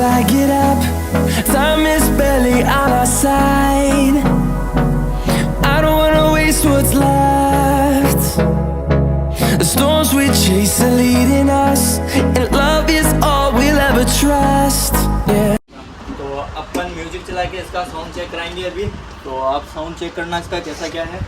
I get up. Time is barely on our side. I don't wanna waste what's left. The storms we chase are leading us, and love is all we'll ever trust. Yeah. तो अपन music चला के इसका sound check कराएंगे अभी। तो आप sound check करना इसका कैसा क्या है।